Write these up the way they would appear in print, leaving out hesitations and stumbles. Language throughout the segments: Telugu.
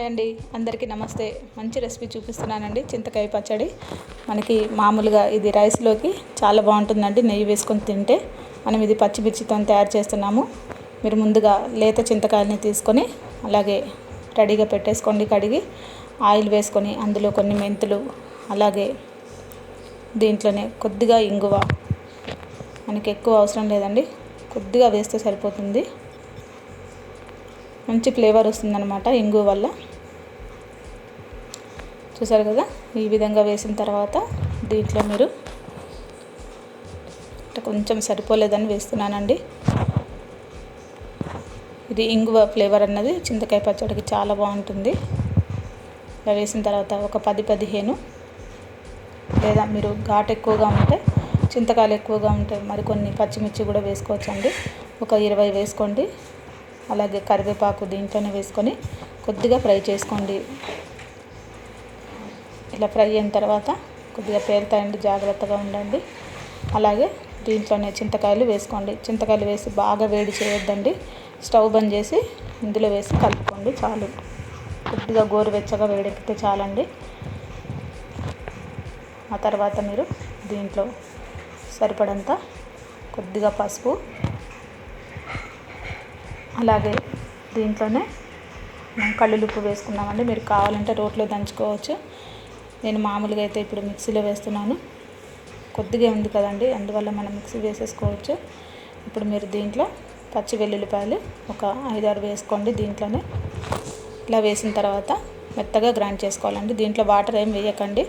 అండి, అందరికీ నమస్తే. మంచి రెసిపీ చూపిస్తున్నానండి. చింతకాయ పచ్చడి మనకి మామూలుగా ఇది రైస్లోకి చాలా బాగుంటుందండి. నెయ్యి వేసుకొని తింటే. మనం ఇది పచ్చిమిర్చితో తయారు చేస్తున్నాము. మీరు ముందుగా లేత చింతకాయలని తీసుకొని అలాగే రెడీగా పెట్టేసుకోండి. కడిగి ఆయిల్ వేసుకొని అందులో కొన్ని మెంతులు, అలాగే దీంట్లోనే కొద్దిగా ఇంగువ, మనకి ఎక్కువ అవసరం లేదండి, కొద్దిగా వేస్తే సరిపోతుంది. మంచి ఫ్లేవర్ వస్తుందన్నమాట ఇంగువ వల్ల. చూసారు కదా, ఈ విధంగా వేసిన తర్వాత దీంట్లో మీరు కొంచెం సరిపోలేదని వేస్తున్నానండి. ఇది ఇంగువ ఫ్లేవర్ అన్నది చింతకాయ పచ్చడికి చాలా బాగుంటుంది. ఇలా వేసిన తర్వాత ఒక 10-15 లేదా మీరు ఘాటు ఎక్కువగా ఉంటే, చింతకాయలు ఎక్కువగా ఉంటే మరికొన్ని పచ్చిమిర్చి కూడా వేసుకోవచ్చండి. ఒక 20 వేసుకోండి. అలాగే కరివేపాకు దీంట్లోనే వేసుకొని కొద్దిగా ఫ్రై చేసుకోండి. ఇలా ఫ్రై అయిన తర్వాత కొద్దిగా పేలుతాయండి, జాగ్రత్తగా ఉండండి. అలాగే దీంట్లోనే చింతకాయలు వేసుకోండి. చింతకాయలు వేసి బాగా వేడి చేయొద్దండి. స్టవ్ బంద్ చేసి ఇందులో వేసి కలుపుకోండి చాలు. కొద్దిగా గోరువెచ్చగా వేడెక్కితే చాలండి. ఆ తర్వాత మీరు దీంట్లో సరిపడంత కొద్దిగా పసుపు, అలాగే దీంట్లోనే కల్లులుప్పు వేసుకున్నామండి. మీరు కావాలంటే రోట్లో దంచుకోవచ్చు. నేను మామూలుగా అయితే ఇప్పుడు మిక్సీలో వేస్తున్నాను. కొద్దిగా ఉంది కదండి, అందువల్ల మనం మిక్సీ వేసేసుకోవచ్చు. ఇప్పుడు మీరు దీంట్లో పచ్చి వెల్లుల్లిపాయలు ఒక 5-6 వేసుకోండి. దీంట్లోనే ఇలా వేసిన తర్వాత మెత్తగా గ్రైండ్ చేసుకోవాలండి. దీంట్లో వాటర్ ఏం వేయకండి.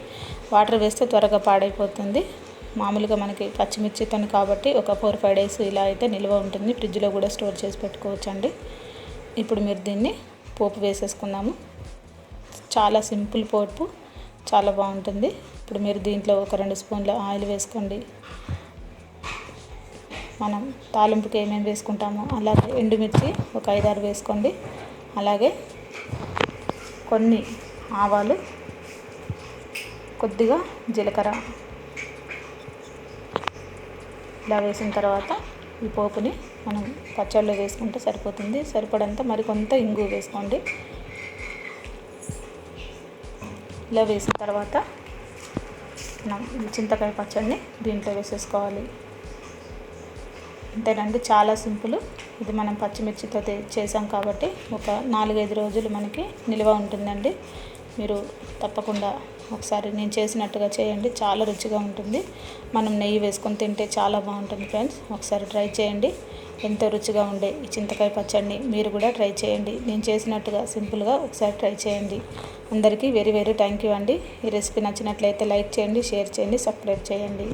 వాటర్ వేస్తే త్వరగా పాడైపోతుంది. మామూలుగా మనకి పచ్చిమిర్చితో కాబట్టి ఒక 4-5 డేస్ ఇలా అయితే నిల్వ ఉంటుంది. ఫ్రిడ్జ్లో కూడా స్టోర్ చేసి పెట్టుకోవచ్చండి. ఇప్పుడు మీరు దీన్ని పోపు వేసేసుకుందాము. చాలా సింపుల్ పోపు, చాలా బాగుంటుంది. ఇప్పుడు మీరు దీంట్లో ఒక 2 స్పూన్ల ఆయిల్ వేసుకోండి. మనం తాలింపుకి ఏమేమి వేసుకుంటామో అలాగే ఎండుమిర్చి ఒక 5-6 వేసుకోండి. అలాగే కొన్ని ఆవాలు, కొద్దిగా జీలకర్ర ఇలా వేసిన తర్వాత ఈ పోపుని మనం పచ్చళ్ళలో వేసుకుంటే సరిపోతుంది. సరిపడంత మరికొంత ఇంగువ వేసుకోండి. ఇలా వేసిన తర్వాత మనం చింతకాయ పచ్చడిని దీంట్లో వేసేసుకోవాలి. అంతేనండి, చాలా సింపుల్. ఇది మనం పచ్చిమిర్చితో చేసాం కాబట్టి ఒక 4-5 రోజులు మనకి నిల్వ ఉంటుందండి. మీరు తప్పకుండా ఒకసారి నేను చేసినట్టుగా చేయండి, చాలా రుచిగా ఉంటుంది. మనం నెయ్యి వేసుకొని తింటే చాలా బాగుంటుంది ఫ్రెండ్స్. ఒకసారి ట్రై చేయండి. ఎంతో రుచిగా ఉండే ఈ చింతకాయ పచ్చడిని మీరు కూడా ట్రై చేయండి. నేను చేసినట్టుగా సింపుల్గా ఒకసారి ట్రై చేయండి. అందరికీ వెరీ థ్యాంక్ యూ అండి. ఈ రెసిపీ నచ్చినట్లయితే లైక్ చేయండి, షేర్ చేయండి, సబ్స్క్రైబ్ చేయండి.